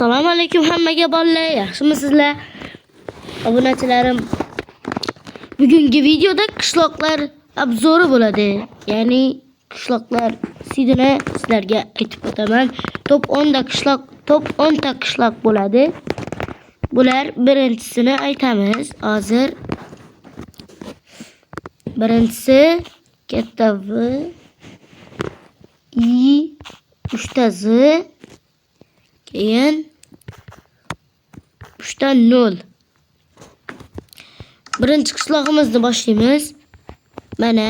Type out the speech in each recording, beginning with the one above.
Assalomu alaykum hammaga bolalar, yaxshimisizlar? Obunachilarim. Bugungi videoda qishloqlar obzori bo'ladi. Ya'ni qishloqlar sidini sizlarga aytib o'taman. Top 10 ta qishloq bo'ladi. Bular birinchisini aytamiz. Hozir birinchisi katta V I 3 ta Z keyin 3 ta 0. Birinchi qishlog'imizni boshlaymiz. Mana.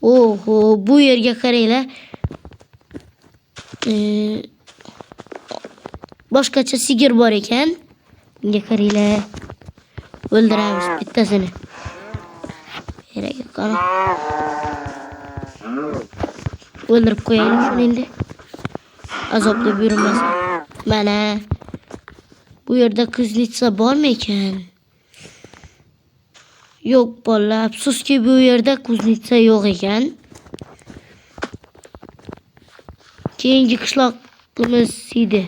Oho, bu yerga qaranglar. Boshqacha sigir bor ekan. Bunga qaranglar. O'ldiramiz bittasini. Yerga qara. O'ldirib qo'yaylik shuni endi. Azobda buyurmasin. Mana. Bu yerda kuznica bormi ekan? Yo'q bolalar, afsuski bu yerda kuznica yo'q ekan. Keyingi qishloqimiz edi.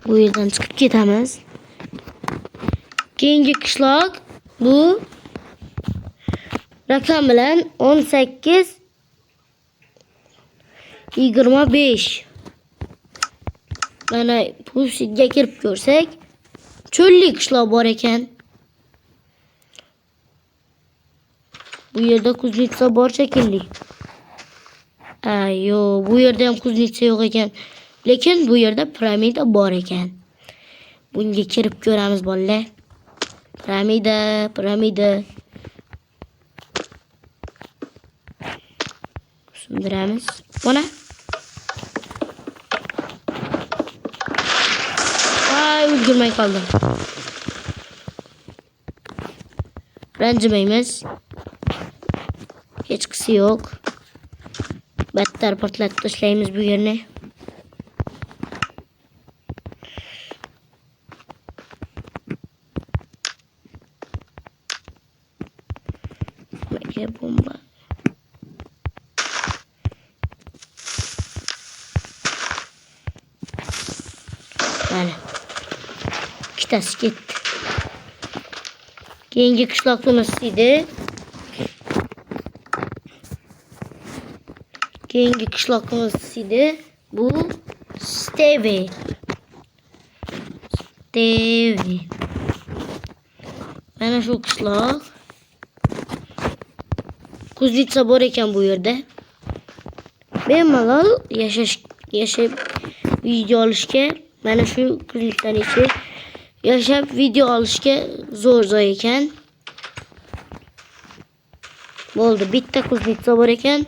Bu yerdan chiqib ketamiz. Keyingi qishloq bu rakam bilan 18 25. Mana bu sitga kirib ko'rsak, cho'llik qishloq bor ekan. Bu yerda kuznica bor shekilli. Yo'q, bu yerda ham kuznica yo'q ekan. Lekin bu yerda piramida bor ekan. Bunga kirib ko'ramiz bolalar. Piramida. Sindiramiz. Mana. Ulgurmay qoldim. Ranjimaymiz. Hech qisi yo'q. Battar portlatib tashlaymiz bu yerni. Mega bomba. Mana. İkkitasi ketdi. Keyingi qishloqimiz edi. Bu Stevie. Mana shu qishloq. Kuznica bor ekan bu yerda. Bemalol yashab video olishga, mana shu kuznicani ichi yashab video olishga zo'r ekan. Bo'ldi, bitta kuznica bor ekan.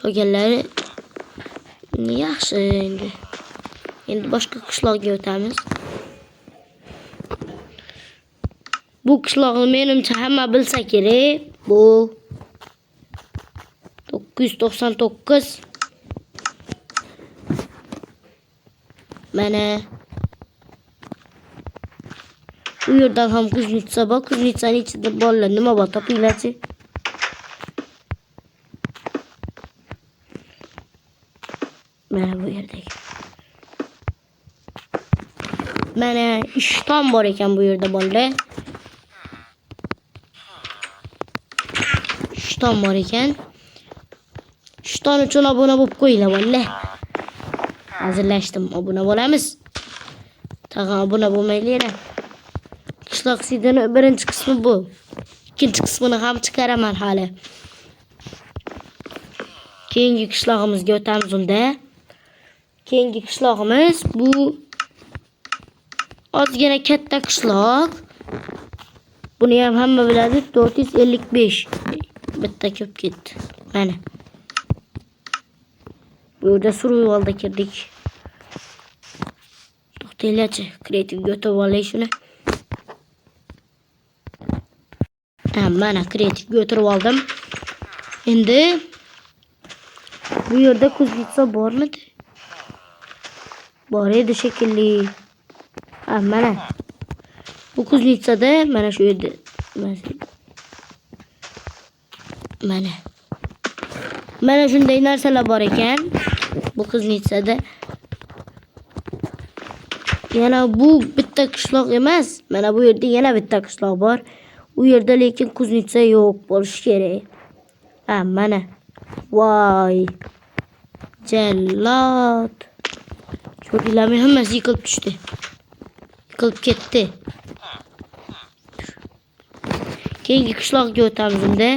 Qolganlari yaxshi endi. Endi boshqa qishloqqa o'tamiz. Bu qishloqni menimcha hamma bilsa kerak. Bu 999. Mana bu yerdan ham kuznica bor. Kuznicaning ichida bolalar nima bor topinglarchi. Mana bu yerdagi. Mana ishton bor ekan bu yerda bolalar. Ishton bor ekan. Ishton uchun obuna bo'lib qo'yinglar bolalar. Hazırlaştım. Obuna bo'lamiz. Tag'in obuna bo'lmaylar. Qishloq sidini birinchi qismi bu. Ikkinchi qismini ham chiqaraman hali. Keyingi qishlog'imizga o'tamiz unda. Keyingi qishlog'imiz bu ozgina katta qishloq. Buni ham hamma biladi. 455. Bitta ko'p ketdi. Mana. Bu yerda survivalda kirdik. To'xtanglarchi, kreativga o'tib olay shuni. Mana kreativga o'tirib oldim. Endi bu yerda kuznica bormidi? Bor edi shekilli. Mana. Bu kuznicada mana shu yerda. Mana. Mana shunday narsalar bor ekan. Bu Kuznetsada. Yana bu bitta qishloq emas. Mana bu yerda yana bitta qishloq bor. U yerda lekin Kuznetsa yo'q bo'lishi kerak. Ha, mana. Voy. Jallod. Ko'ringlarmi, hammasi yiqilib tushdi. Yiqilib ketdi. Keyingi qishloqqa o'tamiz unda.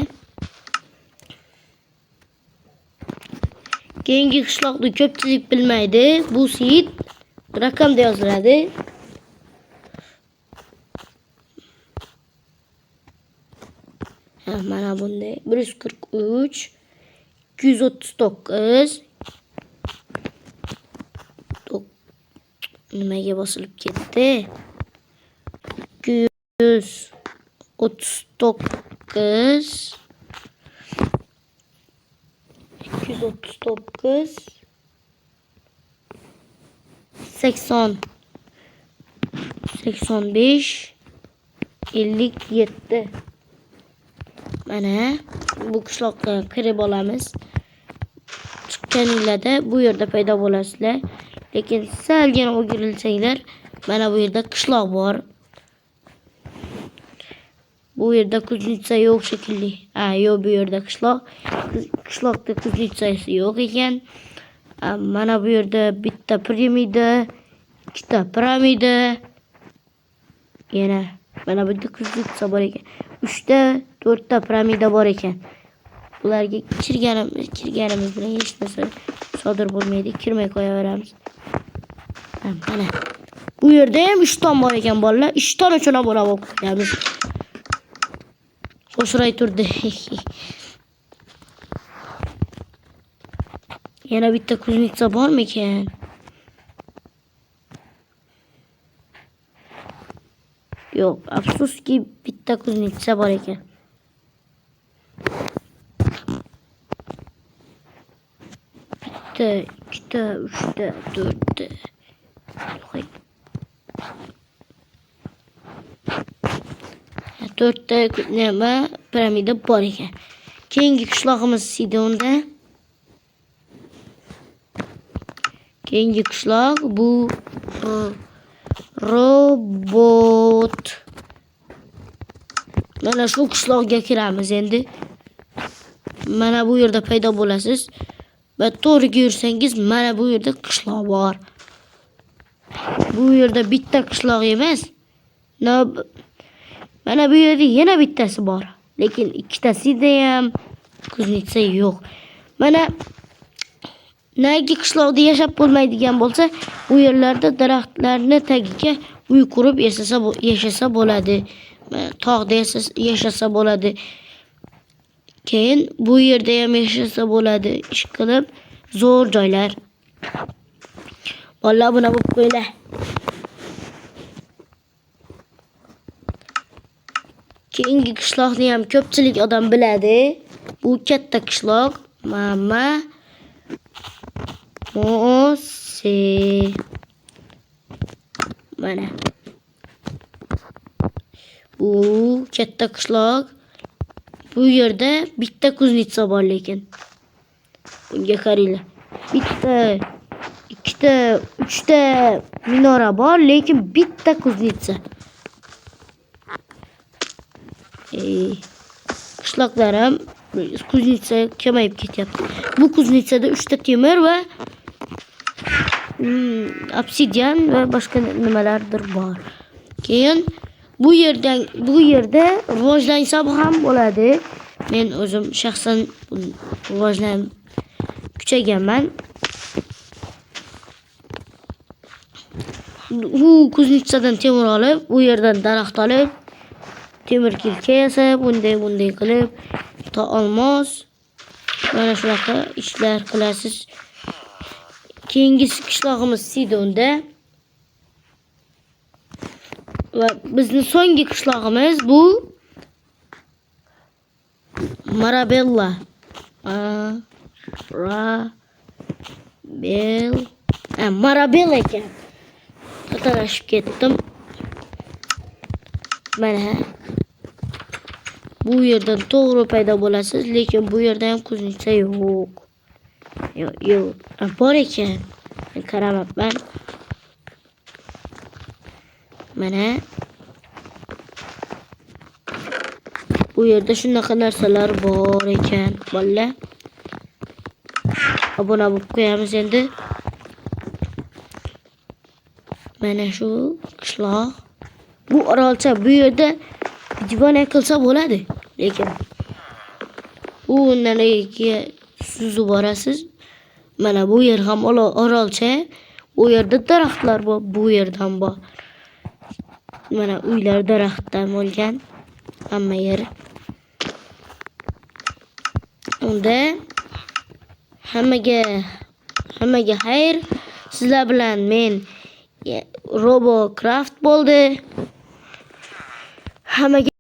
Keyingi qishloqni ko'pchilik bilmaydi. Bu sit raqamda yoziladi. Mana bunday 143 239 nimaga bosilib ketdi? 239 80 85 57. Mana bu qishloqqa kirib olamiz. Chiqqaninglarda bu yerda paydo bo'lasizlar. Lekin salgina o'girilsanglar, mana bu yerda qishloq bor. Bu yerda Kuznetsa yo'q shekilli. Yo'q, bu yerda qishloq. Qishloqda Kuznetsasi yo'q ekan. Mana bu yerda bitta piramida, ikkita piramida. Yana mana bu yerda Kuznetsa bor ekan. 3 ta, 4 ta piramida bor ekan. Bularga kirganimiz bilan hech narsa sodir bo'lmaydi. Kirmay qo'yaveramiz. Mana. Bu yerda ham 3 ton bor ekan bolalar. 3 ton uchun obuna bo'lib qo'yamiz. Qo'shray turdi. Yana bitta Kuznetsa bormi ekan? Yo'q, afsuski bitta Kuznetsa bor ekan. Bitta, ikkita, uchta, to'rtta. To'rtta nima piramida bor ekan. Keyingi qishlog'imiz Sidonda. Keyingi qishloq bu robot. Mana shu qishloqqa kiramiz endi. Mana bu yerda paydo bo'lasiz. Va to'g'riga yursangiz, mana bu yerda qishloq bor. Bu yerda bitta qishloq emas. Mana bu yerda yana bittasi bor. Lekin ikkitasida ham Kuznetsa yo'q. Mana nagi qishloqda yashab bo'lmaydigan bo'lsa, bu yerlarda daraxtlarni tagiga uy qurib yashasa bo'ladi. Tog'da yashasa bo'ladi. Keyin bu yerda ham yashasa bo'ladi. Ish qilib, zo'r joylar. Vallahi buna bo'lib qo'ylar. Keyingi qishloqni ham ko'pchilik odam biladi. Bu katta qishloq. Mama Mose. Mana. Bu katta qishloq. Bu yerda bitta Kuznetsa bor lekin. Bunga qaranglar. Bitta, ikkita, uchta minora bor, lekin bitta Kuznetsa. Qishloqlar ham Kuznetsa kamayib ketyapti. Bu Kuznetsada 3 ta temir va obsidian va boshqa nimalardir bor. Keyin bu yerda rivojlansam ham bo'ladi. Men o'zim shaxsan rivojlanib kuchayganman. Bu Kuznetsadan temir olib, bu yerdan daraxt olib, temir kilka yasab, bunday qilib, olmos, mana shunaqa ishlar qilasiz. Keyingi qishlog'imiz Sidonda. Va bizning so'nggi qishlog'imiz bu Marabella. Marabella ekan. Xatarashib ketdim. Mana bu yerdan to'g'ri paydo bo'lasiz, lekin bu yerda ham Kuznetsa yo'q. Yo'q, bor ekan. Men qaramabman. Mana bu yerda shunaqa narsalar bor ekan, bolalar. Obuna bo'lib qo'yamiz endi. Mana shu qishloq. Bu orolcha, bu yerda divona qilsa bo'ladi, lekin u nariga suzib borasiz. Mana bu yer ham orolcha. U yerda daraxtlar bor, bu yerda ham bor. Mana uylar daraxtdan bo'lgan. Hamma yer. Unda hammaga xayr. Sizlar bilan men Robocraft bo'ldi. Hammaga